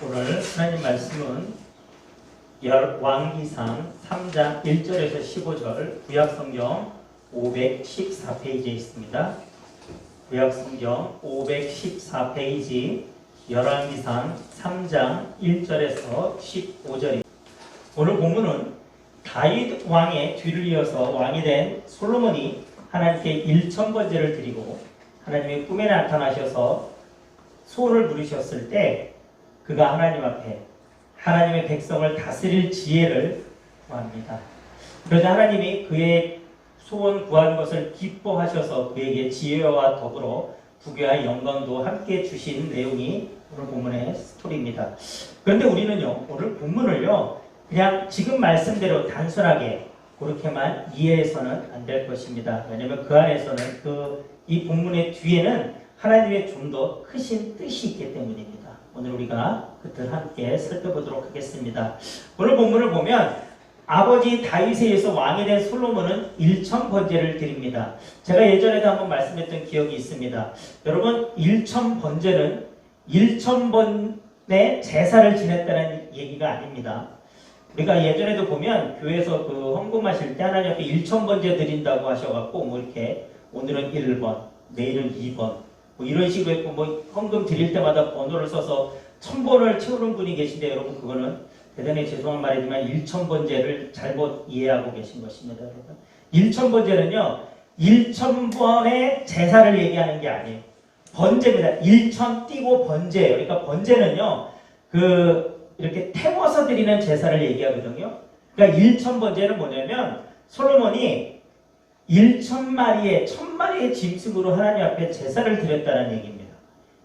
오늘 하나님 말씀은 왕기상 3장 1절에서 15절 구약성경 514페이지에 있습니다. 구약성경 514페이지 열왕기상 3장 1절에서 15절입니다. 오늘 본문은 다윗 왕의 뒤를 이어서 왕이 된 솔로몬이 하나님께 1000번제를 드리고 하나님의 꿈에 나타나셔서 소원을 부르셨을 때 그가 하나님 앞에 하나님의 백성을 다스릴 지혜를 구합니다. 그러자 하나님이 그의 소원 구하는 것을 기뻐하셔서 그에게 지혜와 더불어 부귀와 영광도 함께 주신 내용이 오늘 본문의 스토리입니다. 그런데 우리는요, 오늘 본문을요, 그냥 지금 말씀대로 단순하게 그렇게만 이해해서는 안 될 것입니다. 왜냐하면 그 안에서는 이 본문의 뒤에는 하나님의 좀 더 크신 뜻이 있기 때문입니다. 오늘 우리가 그 뜻 함께 살펴보도록 하겠습니다. 오늘 본문을 보면 아버지 다윗에 의해서 왕이 된 솔로몬은 1000번제를 드립니다. 제가 예전에도 한번 말씀했던 기억이 있습니다. 여러분 1000번제는 1000번의 제사를 지냈다는 얘기가 아닙니다. 우리가 예전에도 보면 교회에서 그 헌금하실 때 하나님 앞에 1000번제 드린다고 하셔갖고 뭐 이렇게 오늘은 1번, 내일은 2번 뭐 이런 식으로 했고 뭐 헌금 드릴 때마다 번호를 써서 1000번을 채우는 분이 계신데 여러분 그거는 대단히 죄송한 말이지만 1000번제를 잘못 이해하고 계신 것입니다. 여러분 1000번제는요 1000번의 제사를 얘기하는 게 아니에요. 번제입니다. 1000 띄고 번제예요. 그러니까 번제는요 이렇게 태워서 드리는 제사를 얘기하거든요. 그러니까 1000번제는 뭐냐면 솔로몬이 1000마리의 1000마리의 짐승으로 하나님 앞에 제사를 드렸다는 얘기입니다.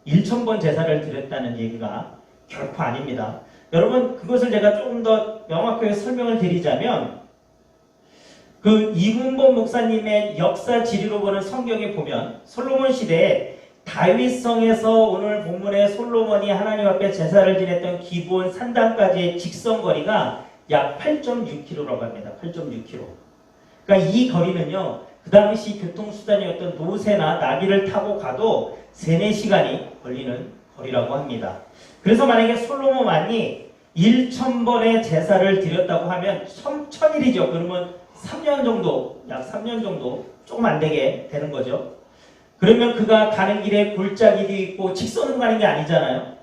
1000번 제사를 드렸다는 얘기가 결코 아닙니다. 여러분 그것을 제가 조금 더 명확하게 설명을 드리자면 그 이문범 목사님의 역사 지리로 보는 성경에 보면 솔로몬 시대에 다윗성에서 오늘 본문에 솔로몬이 하나님 앞에 제사를 지냈던 기브온 산당까지의 직선거리가 약 8.6km라고 합니다. 8.6km. 그러니까 이 거리는요. 그 당시 교통수단이었던 노새나 나귀를 타고 가도 3-4시간이 걸리는 거리라고 합니다. 그래서 만약에 솔로몬 왕이 1000번의 제사를 드렸다고 하면 1000일이죠. 그러면 3년 정도, 약 3년 정도 조금 안 되게 되는 거죠. 그러면 그가 가는 길에 골짜기도 있고 직선으로 가는 게 아니잖아요.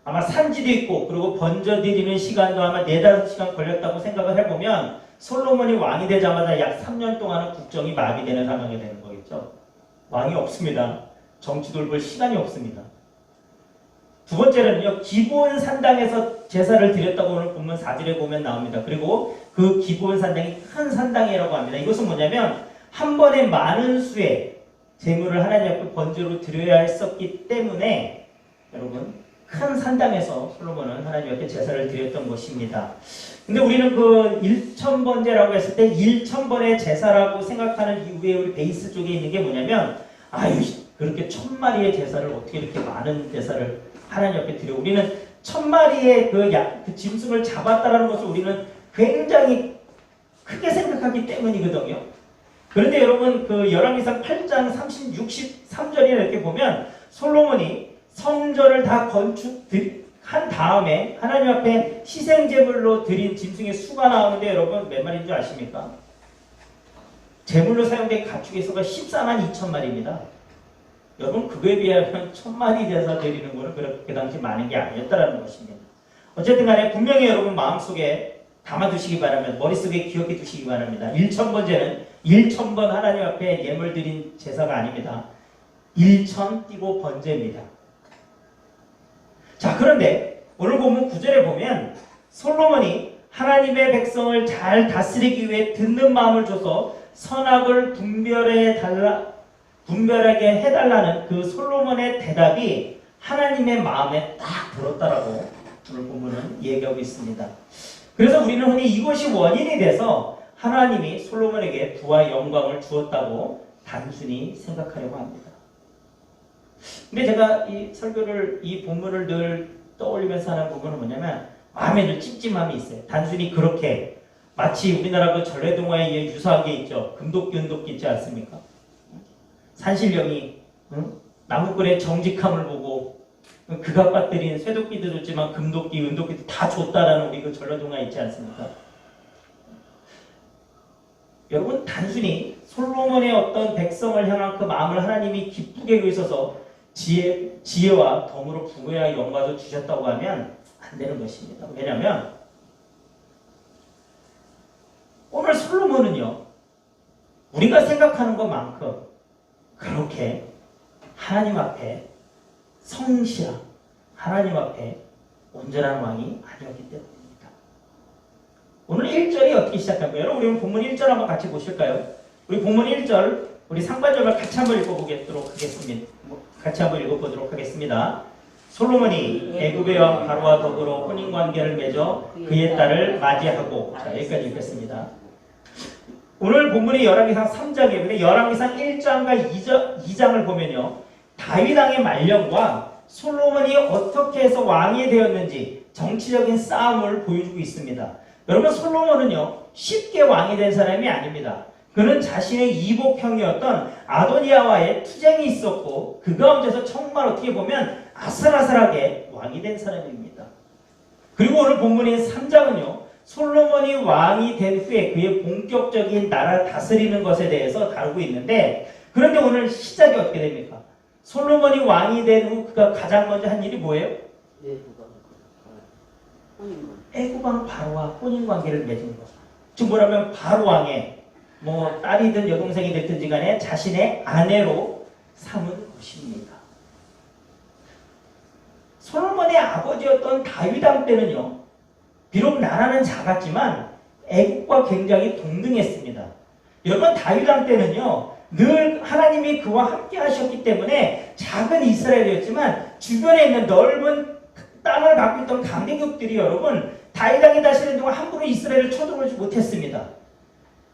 아마 산지도 있고 그리고 번져드리는 시간도 아마 4-5시간 걸렸다고 생각을 해보면 솔로몬이 왕이 되자마자 약 3년 동안은 국정이 마비되는 상황이 되는 거겠죠. 왕이 없습니다. 정치 돌볼 시간이 없습니다. 두 번째는요. 기브온 산당에서 제사를 드렸다고 오늘 본문 4절에 보면 나옵니다. 그리고 그 기브온 산당이 큰 산당이라고 합니다. 이것은 뭐냐면 한 번에 많은 수의 제물을 하나님 앞에 번제로 드려야 했었기 때문에 여러분 큰 산당에서 솔로몬은 하나님 앞에 제사를 드렸던 것입니다. 근데 우리는 그 1000번제라고 했을 때 1000번의 제사라고 생각하는 이후에 우리 베이스 쪽에 있는 게 뭐냐면 그렇게 1000마리의 제사를 어떻게 이렇게 많은 제사를 하나님 앞에 드려 우리는 1000마리의 그 짐승을 잡았다라는 것을 우리는 굉장히 크게 생각하기 때문이거든요. 그런데 여러분 그 열왕기상 8장 63절에 이렇게 보면 솔로몬이 성전을 다 건축한 다음에 하나님 앞에 희생제물로 드린 짐승의 수가 나오는데 여러분 몇 마리인 줄 아십니까? 제물로 사용된 가축의 수가 14만 2천 마리입니다. 여러분 그거에 비하면 1000마리 제사 드리는 거는 그 당시 많은 게 아니었다라는 것입니다. 어쨌든 간에 분명히 여러분 마음속에 담아두시기 바랍니다. 머릿속에 기억해 두시기 바랍니다. 1000번제는 1000번 하나님 앞에 예물 드린 제사가 아닙니다. 1000 띄고 번제입니다. 자 그런데 오늘 본문 9절에 보면 솔로몬이 하나님의 백성을 잘 다스리기 위해 듣는 마음을 줘서 선악을 분별하게 해달라는 그 솔로몬의 대답이 하나님의 마음에 딱 들었다라고 오늘 본문은 얘기하고 있습니다. 그래서 우리는 흔히 이것이 원인이 돼서 하나님이 솔로몬에게 부와 영광을 주었다고 단순히 생각하려고 합니다. 근데 제가 이 설교를, 이 본문을 늘 떠올리면서 하는 부분은 뭐냐면 마음에 늘 찜찜함이 있어요. 단순히 그렇게 마치 우리나라 그 전래동화에 유사한 게 있죠. 금도끼, 은도끼 있지 않습니까? 산신령이 나무꾼의 정직함을 보고 그갓 들인 쇠도끼도 줬지만 금도끼, 은도끼도 다 줬다라는 우리 그 전라동화 있지 않습니까? 여러분 단순히 솔로몬의 어떤 백성을 향한 그 마음을 하나님이 기쁘게 여기셔서 지혜와 덤으로 부여와 영광도 주셨다고 하면 안 되는 것입니다. 왜냐하면 오늘 솔로몬은요, 우리가 생각하는 것만큼 그렇게 하나님 앞에 성실한, 하나님 앞에 온전한 왕이 아니었기 때문입니다. 오늘 1절이 어떻게 시작할까요? 여러분 우리 본문 1절 한번 같이 보실까요? 우리 본문 1절 우리 상반절을 같이 한번 읽어보도록 하겠습니다. 같이 한번 읽어보도록 하겠습니다. 솔로몬이 애굽의 왕 바로와 더불어 혼인관계를 맺어 그의 딸을 맞이하고, 자, 여기까지 읽겠습니다. 오늘 본문이 열왕기상 3장이에요. 근데 열왕기상 1장과 2장을 보면요, 다윗 왕의 말년과 솔로몬이 어떻게 해서 왕이 되었는지 정치적인 싸움을 보여주고 있습니다. 여러분 솔로몬은요 쉽게 왕이 된 사람이 아닙니다. 그는 자신의 이복형이었던 아도니아와의 투쟁이 있었고 그 가운데서 정말 어떻게 보면 아슬아슬하게 왕이 된 사람입니다. 그리고 오늘 본문인 3장은요 솔로몬이 왕이 된 후에 그의 본격적인 나라를 다스리는 것에 대해서 다루고 있는데, 그런데 오늘 시작이 어떻게 됩니까? 솔로몬이 왕이 된 후 그가 가장 먼저 한 일이 뭐예요? 애굽 왕 바로와 혼인관계를 맺은 것. 즉 뭐라면 바로 왕의 딸이든 여동생이 됐든지 간에 자신의 아내로 삼은 것입니다. 솔로몬의 아버지였던 다윗 왕 때는요, 비록 나라는 작았지만 애국과 굉장히 동등했습니다. 여러분 다윗 왕 때는요, 늘 하나님이 그와 함께 하셨기 때문에 작은 이스라엘이었지만 주변에 있는 넓은 땅을 갖고 있던 강대국들이 여러분 다윗 왕이 다스리는 동안 함부로 이스라엘을 쳐들어오지 못했습니다.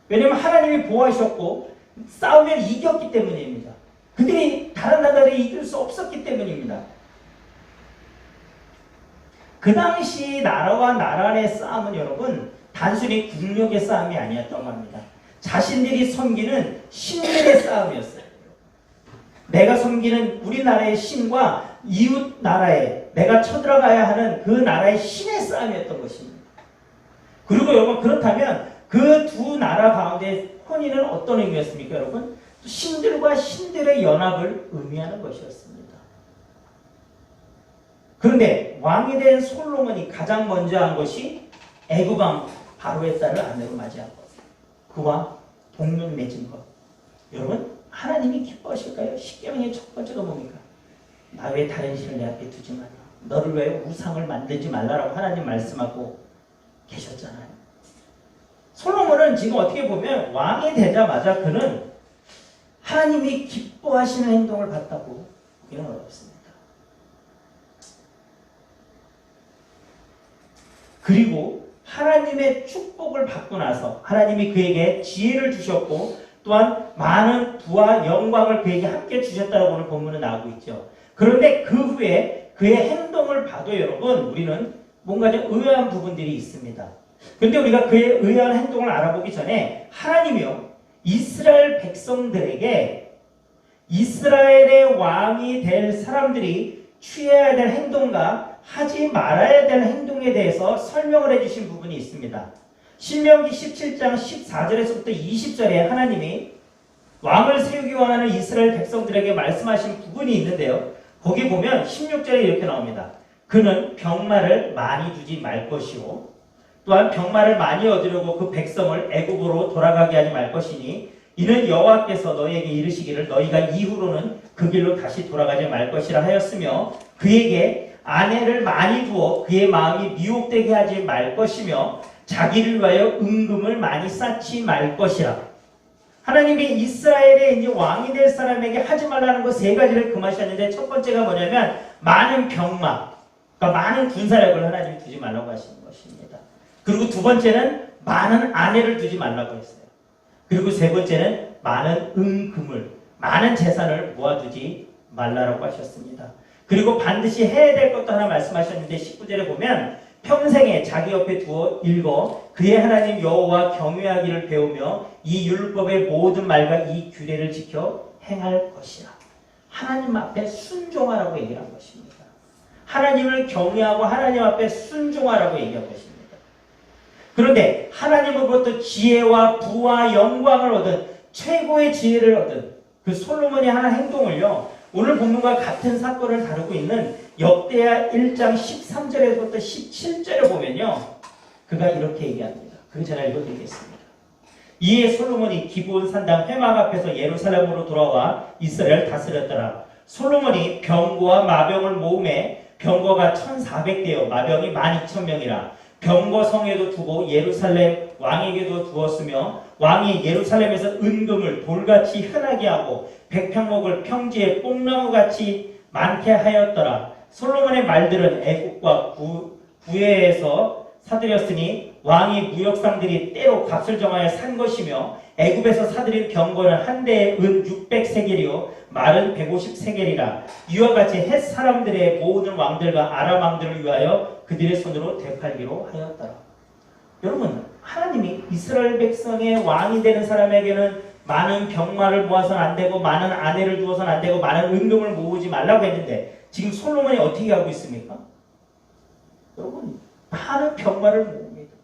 왜냐하면 하나님이 보호하셨고 싸우면 이겼기 때문입니다. 그들이 다른 나라들이 이길 수 없었기 때문입니다. 그 당시 나라와 나라의 싸움은 여러분 단순히 국력의 싸움이 아니었다고 합니다. 자신들이 섬기는 신들의 싸움이었어요. 내가 섬기는 우리나라의 신과 이웃 나라에 내가 쳐들어가야 하는 그 나라의 신의 싸움이었던 것입니다. 그리고 여러분 그렇다면 그 두 나라 가운데 혼인은 어떤 의미였습니까 여러분? 신들과 신들의 연합을 의미하는 것이었습니다. 그런데 왕이 된 솔로몬이 가장 먼저 한 것이 애굽 왕 바로의 딸을 아내로 맞이한 것, 그와 동맹 맺은 것. 여러분 하나님이 기뻐하실까요? 십계명의 첫 번째가 뭡니까? 나 왜 다른 신을 내 앞에 두지 마라, 너를 왜 우상을 만들지 말라라고 하나님 말씀하고 계셨잖아요. 솔로몬은 지금 어떻게 보면 왕이 되자마자 그는 하나님이 기뻐하시는 행동을 봤다고 보기는 어렵습니다. 그리고 하나님의 축복을 받고 나서 하나님이 그에게 지혜를 주셨고 또한 많은 부와 영광을 그에게 함께 주셨다고 오늘 본문은 나오고 있죠. 그런데 그 후에 그의 행동을 봐도 여러분 우리는 뭔가 좀 의아한 부분들이 있습니다. 그런데 우리가 그의 의아한 행동을 알아보기 전에 하나님이요 이스라엘 백성들에게 이스라엘의 왕이 될 사람들이 취해야 될 행동과 하지 말아야 될 행동에 대해서 설명을 해주신 부분이 있습니다. 신명기 17장 14절에서부터 20절에 하나님이 왕을 세우기 원하는 이스라엘 백성들에게 말씀하신 부분이 있는데요. 거기 보면 16절에 이렇게 나옵니다. 그는 병마를 많이 두지 말 것이요 또한 병마를 많이 얻으려고 그 백성을 애굽으로 돌아가게 하지 말 것이니 이는 여호와께서 너희에게 이르시기를 너희가 이후로는 그 길로 다시 돌아가지 말 것이라 하였으며 그에게 아내를 많이 두어 그의 마음이 미혹되게 하지 말 것이며 자기를 위하여 은금을 많이 쌓지 말 것이라. 하나님이 이스라엘의 이제 왕이 될 사람에게 하지 말라는 거 세 가지를 금하셨는데 첫 번째가 뭐냐면 많은 병마, 그러니까 많은 군사력을 하나님이 두지 말라고 하시는 것입니다. 그리고 두 번째는 많은 아내를 두지 말라고 했어요. 그리고 세 번째는 많은 은금을, 많은 재산을 모아두지 말라고 하셨습니다. 그리고 반드시 해야 될 것도 하나 말씀하셨는데 19절에 보면 평생에 자기 옆에 두어 읽어 그의 하나님 여호와 경외하기를 배우며 이 율법의 모든 말과 이 규례를 지켜 행할 것이라. 하나님 앞에 순종하라고 얘기한 것입니다. 하나님을 경외하고 하나님 앞에 순종하라고 얘기하고 있습니다. 그런데 하나님으로부터 지혜와 부와 영광을 얻은 최고의 지혜를 얻은 그 솔로몬이 하는 행동을요, 오늘 본문과 같은 사건을 다루고 있는 역대하 1장 13절에서부터 17절에 보면요, 그가 이렇게 얘기합니다. 그 제가 읽어드리겠습니다. 이에 솔로몬이 기브온 산당 회막 앞에서 예루살렘으로 돌아와 이스라엘을 다스렸더라. 솔로몬이 병거와 마병을 모음해 병거가 1,400대요 마병이 12,000명이라. 병거 성에도 두고 예루살렘 왕에게도 두었으며 왕이 예루살렘에서 은금을 돌같이 흔하게 하고 백평목을 평지에 뽕나무같이 많게 하였더라. 솔로몬의 말들은 애국과 구해에서 사들였으니 왕이 무역상들이 때로 값을 정하여 산 것이며 애굽에서 사들인 병거는 한 대에 은 600세겔이요 말은 150세겔이라. 이와 같이 헷 사람들의 모든 왕들과 아람 왕들을 위하여 그들의 손으로 되팔기로 하였더라. 여러분, 하나님이 이스라엘 백성의 왕이 되는 사람에게는 많은 병마를 모아서는 안 되고 많은 아내를 두어서는 안 되고 많은 은금을 모으지 말라고 했는데 지금 솔로몬이 어떻게 하고 있습니까? 여러분, 많은 병마를 모읍니다.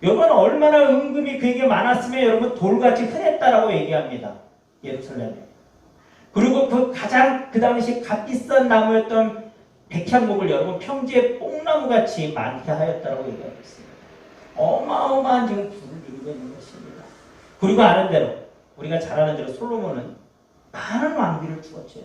여러분, 얼마나 은금이 그에게 많았으면 여러분 돌같이 흔했다라고 얘기합니다. 예루살렘에. 그리고 그 당시 값비싼 나무였던 백향목을 여러분 평지에 뽕나무같이 많게 하였다라고 얘기하고 있습니다. 어마어마한 지금 부를 누리고 있는 것입니다. 그리고 아는 대로, 우리가 잘 아는 대로 솔로몬은 많은 왕비를 주었죠.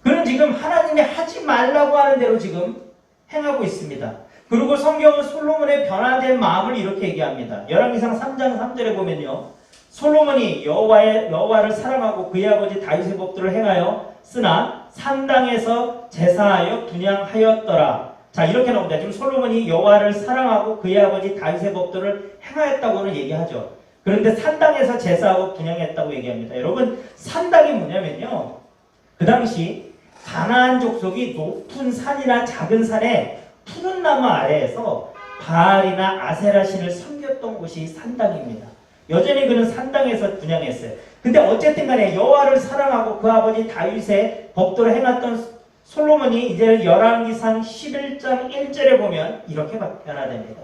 그는 지금 하나님이 하지 말라고 하는 대로 지금 행하고 있습니다. 그리고 성경은 솔로몬의 변화된 마음을 이렇게 얘기합니다. 열왕기상 3장 3절에 보면요, 솔로몬이 여호와를 사랑하고 그의 아버지 다윗의 법도를 행하여 쓰나 산당에서 제사하여 분향하였더라. 자, 이렇게 나옵니다. 지금 솔로몬이 여호와를 사랑하고 그의 아버지 다윗의 법도를 행하였다고는 얘기하죠. 그런데 산당에서 제사하고 분향했다고 얘기합니다. 여러분, 산당이 뭐냐면요, 그 당시 가나안 족속이 높은 산이나 작은 산에 푸른 나무 아래에서 바알이나 아세라 신을 섬겼던 곳이 산당입니다. 여전히 그는 산당에서 분향했어요. 근데 어쨌든 간에 여호와를 사랑하고 그 아버지 다윗의 법도를 행했던 솔로몬이 이제 열왕기상 11장 1절에 보면 이렇게 변화됩니다.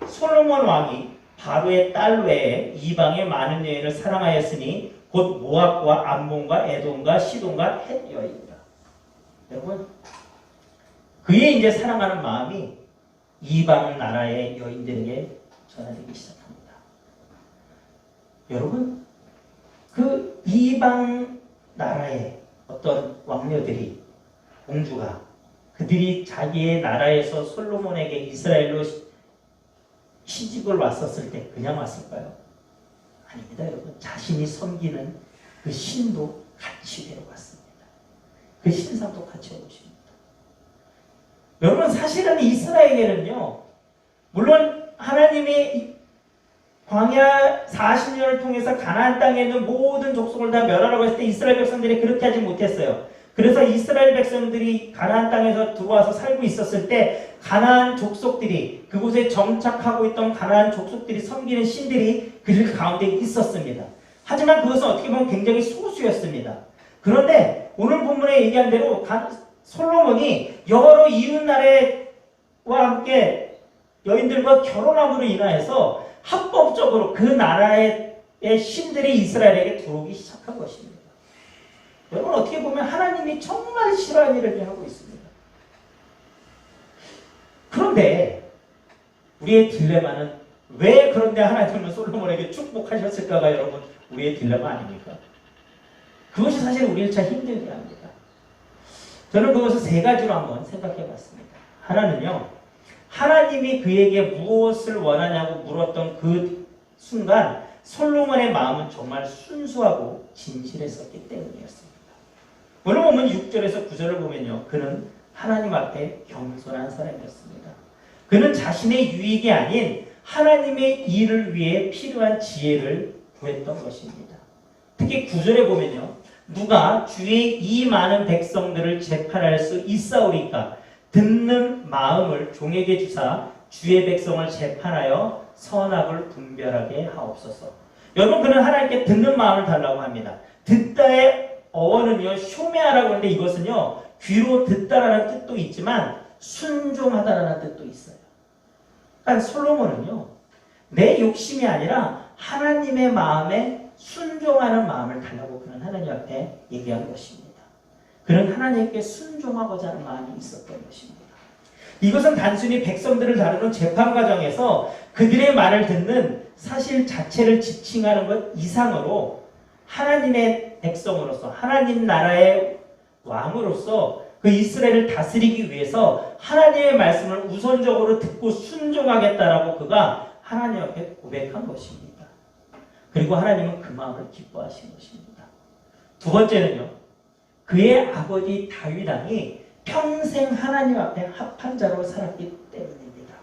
솔로몬 왕이 바로의 딸 외에 이방의 많은 여인을 사랑하였으니 곧 모압과 암몬과 에돔과 시돈과 헷 여인이라. 여러분, 그의 이제 사랑하는 마음이 이방 나라의 여인들에게 전하되기 시작합니다. 여러분, 그 이방 나라의 어떤 왕녀들이, 공주가, 그들이 자기의 나라에서 솔로몬에게 이스라엘로 시집을 왔었을 때 그냥 왔을까요? 아닙니다. 여러분, 자신이 섬기는 그 신도 같이 데려갔습니다. 그 신상도 같이 오십니다. 여러분, 사실은 이스라엘에는요, 물론 하나님이 광야 40년을 통해서 가나안 땅에 있는 모든 족속을 다 멸하라고 했을 때 이스라엘 백성들이 그렇게 하지 못했어요. 그래서 이스라엘 백성들이 가나안 땅에서 들어와서 살고 있었을 때 가나안 족속들이, 그곳에 정착하고 있던 가나안 족속들이 섬기는 신들이 그 가운데 있었습니다. 하지만 그것은 어떻게 보면 굉장히 소수였습니다. 그런데 오늘 본문에 얘기한 대로 솔로몬이 여러 이웃나라와 함께 여인들과 결혼함으로 인하여서 합법적으로 그 나라의 신들이 이스라엘에게 들어오기 시작한 것입니다. 여러분, 어떻게 보면 하나님이 정말 싫어하는 일을 하고 있습니다. 그런데 우리의 딜레마는, 왜 그런데 하나님은 솔로몬에게 축복하셨을까가 여러분 우리의 딜레마 아닙니까? 그것이 사실 우리를 참 힘들게 합니다. 저는 그것을 세 가지로 한번 생각해 봤습니다. 하나는요, 하나님이 그에게 무엇을 원하냐고 물었던 그 순간 솔로몬의 마음은 정말 순수하고 진실했었기 때문이었습니다. 오늘 보면 6절에서 9절을 보면요, 그는 하나님 앞에 겸손한 사람이었습니다. 그는 자신의 유익이 아닌 하나님의 일을 위해 필요한 지혜를 구했던 것입니다. 특히 9절에 보면요, 누가 주의 이 많은 백성들을 재판할 수 있사오리까? 듣는 마음을 종에게 주사 주의 백성을 재판하여 선악을 분별하게 하옵소서. 여러분, 그는 하나님께 듣는 마음을 달라고 합니다. 듣다의 어원은요, 쇼메아라고 하는데 이것은요, 귀로 듣다라는 뜻도 있지만 순종하다라는 뜻도 있어요. 그러니까 솔로몬은요, 내 욕심이 아니라 하나님의 마음에 순종하는 마음을 달라고 그는 하나님 앞에 얘기한 것입니다. 그는 하나님께 순종하고자 하는 마음이 있었던 것입니다. 이것은 단순히 백성들을 다루는 재판 과정에서 그들의 말을 듣는 사실 자체를 지칭하는 것 이상으로 하나님의 백성으로서 하나님 나라의 왕으로서 그 이스라엘을 다스리기 위해서 하나님의 말씀을 우선적으로 듣고 순종하겠다라고 그가 하나님 앞에 고백한 것입니다. 그리고 하나님은 그 마음을 기뻐하신 것입니다. 두 번째는요, 그의 아버지 다윗 왕이 평생 하나님 앞에 합한 자로 살았기 때문입니다.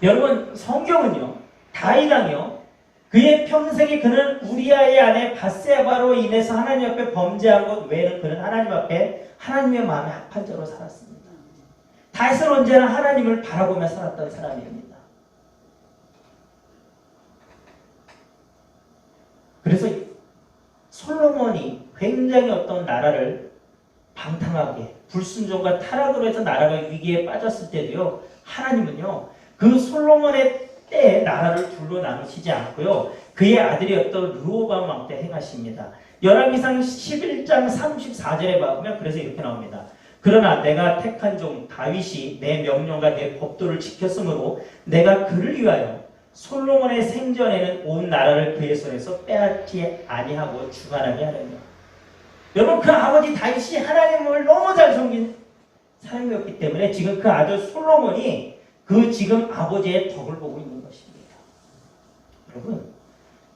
여러분, 성경은요, 다윗 왕이요, 그의 평생에 그는 우리아의 아내 밧세바로 인해서 하나님 앞에 범죄한 것 외에는 그는 하나님 앞에 하나님의 마음에 합한 자로 살았습니다. 다윗은 언제나 하나님을 바라보며 살았던 사람입니다. 그래서 솔로몬이 굉장히 어떤 나라를 방탕하게 불순종과 타락으로 해서 나라가 위기에 빠졌을 때도요, 하나님은요 그 솔로몬의 때에 나라를 둘로 나누시지 않고요, 그의 아들이었던 르호보암 왕 때 행하십니다. 열왕기상 11장 34절에 보면 그래서 이렇게 나옵니다. 그러나 내가 택한 종 다윗이 내 명령과 내 법도를 지켰으므로 내가 그를 위하여 솔로몬의 생전에는 온 나라를 그의 손에서 빼앗지 아니하고 주관하게 하려며. 여러분, 그 아버지 다윗이 하나님을 너무 잘 섬긴 사람이었기 때문에 지금 그 아들 솔로몬이 그 지금 아버지의 덕을 보고 있는 것입니다. 여러분,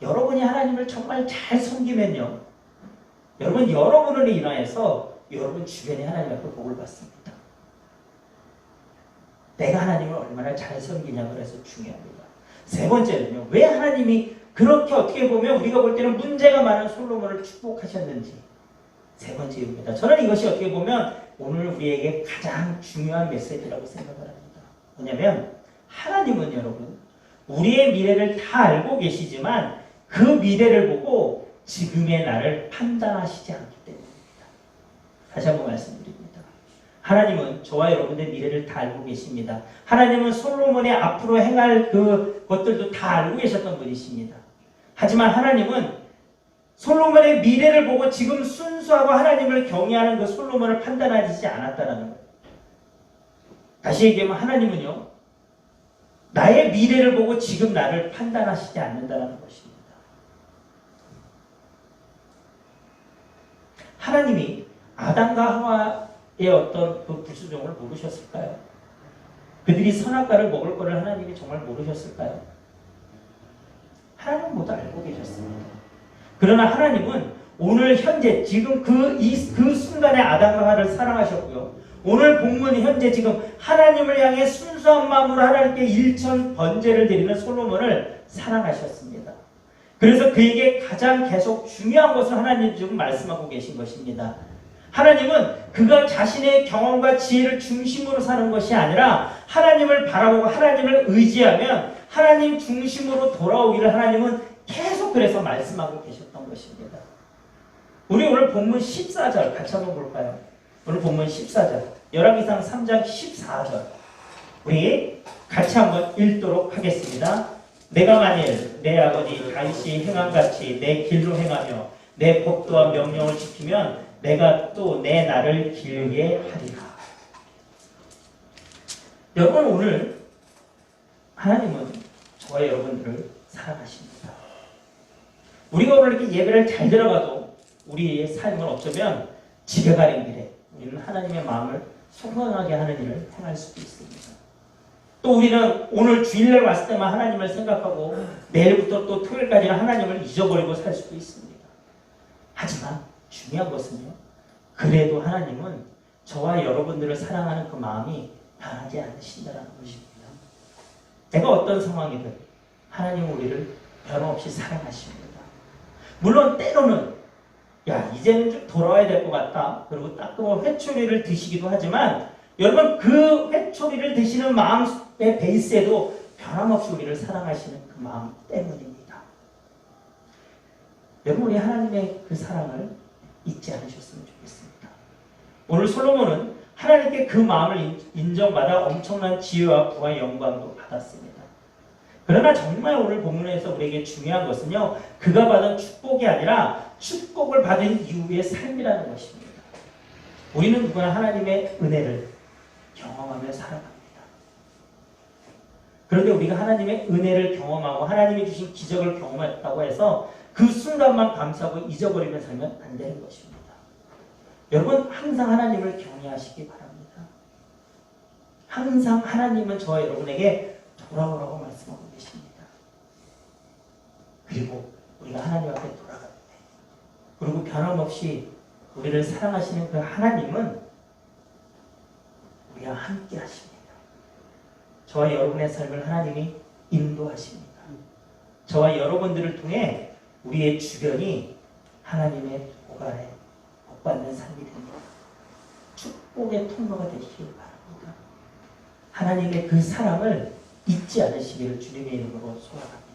여러분이 하나님을 정말 잘 섬기면요, 여러분 여러분을 인하여서 여러분 주변에 하나님 앞에 복을 받습니다. 내가 하나님을 얼마나 잘 섬기냐고 해서 중요합니다. 세 번째는요, 왜 하나님이 그렇게 어떻게 보면 우리가 볼 때는 문제가 많은 솔로몬을 축복하셨는지. 세 번째 이유입니다. 저는 이것이 어떻게 보면 오늘 우리에게 가장 중요한 메시지라고 생각을 합니다. 뭐냐면 하나님은 여러분 우리의 미래를 다 알고 계시지만 그 미래를 보고 지금의 나를 판단하시지 않기 때문입니다. 다시 한번 말씀드립니다. 하나님은 저와 여러분의 미래를 다 알고 계십니다. 하나님은 솔로몬의 앞으로 행할 그 것들도 다 알고 계셨던 분이십니다. 하지만 하나님은 솔로몬의 미래를 보고 지금 순수하고 하나님을 경외하는 그 솔로몬을 판단하지 않았다는 거예요. 다시 얘기하면 하나님은요, 나의 미래를 보고 지금 나를 판단하시지 않는다는 것입니다. 하나님이 아담과 하와의 어떤 그 불순종을 모르셨을까요? 그들이 선악과를 먹을 거를 하나님이 정말 모르셨을까요? 하나님은 모두 알고 계셨습니다. 그러나 하나님은 오늘 현재 지금 그 순간에 아담과 하와를 사랑하셨고요. 오늘 본문이 현재 지금 하나님을 향해 순수한 마음으로 하나님께 일천 번제를 드리는 솔로몬을 사랑하셨습니다. 그래서 그에게 가장 계속 중요한 것을 하나님 지금 말씀하고 계신 것입니다. 하나님은 그가 자신의 경험과 지혜를 중심으로 사는 것이 아니라 하나님을 바라보고 하나님을 의지하면 하나님 중심으로 돌아오기를 하나님은 계속 그래서 말씀하고 계셨던 것입니다. 우리 오늘 본문 14절 같이 한번 볼까요? 오늘 본문 14절, 열왕기상 3장 14절 우리 같이 한번 읽도록 하겠습니다. 내가 만일 내 아버지 다윗이 행함같이 내 길로 행하며 내 법도와 명령을 지키면 내가 또 내 날을 길게 하리라. 여러분, 오늘 하나님은 저와 여러분들을 사랑하십니다. 우리가 오늘 이렇게 예배를 잘 들어가도 우리의 삶은 어쩌면 집에 가는 길에 우리는 하나님의 마음을 소원하게 하는 일을 행할 수도 있습니다. 또 우리는 오늘 주일날 왔을 때만 하나님을 생각하고 내일부터 또 토요일까지는 하나님을 잊어버리고 살 수도 있습니다. 하지만 중요한 것은요, 그래도 하나님은 저와 여러분들을 사랑하는 그 마음이 변하지 않으신다는 것입니다. 내가 어떤 상황이든 하나님은 우리를 변함없이 사랑하십니다. 물론 때로는 야, 이제는 좀 돌아와야 될 것 같다, 그리고 따끔한 회초리를 드시기도 하지만 여러분, 그 회초리를 드시는 마음의 베이스에도 변함없이 우리를 사랑하시는 그 마음 때문입니다. 여러분, 우리 하나님의 그 사랑을 잊지 않으셨으면 좋겠습니다. 오늘 솔로몬은 하나님께 그 마음을 인정받아 엄청난 지혜와 부와 영광도 받았습니다. 그러나 정말 오늘 본문에서 우리에게 중요한 것은요, 그가 받은 축복이 아니라 축복을 받은 이후의 삶이라는 것입니다. 우리는 누구나 하나님의 은혜를 경험하며 살아갑니다. 그런데 우리가 하나님의 은혜를 경험하고 하나님이 주신 기적을 경험했다고 해서 그 순간만 감사하고 잊어버리며 살면 안 되는 것입니다. 여러분, 항상 하나님을 경외하시기 바랍니다. 항상 하나님은 저와 여러분에게 돌아오라고 말씀하고 계십니다. 그리고 우리가 하나님 앞에 돌아갈 때, 그리고 변함없이 우리를 사랑하시는 그 하나님은 우리와 함께 하십니다. 저와 여러분의 삶을 하나님이 인도하십니다. 저와 여러분들을 통해 우리의 주변이 하나님의 보관에 복받는 삶이 됩니다. 축복의 통로가 되시길 바랍니다. 하나님의 그 사랑을 잊지 않으시기를 주님의 이름으로 소원합니다.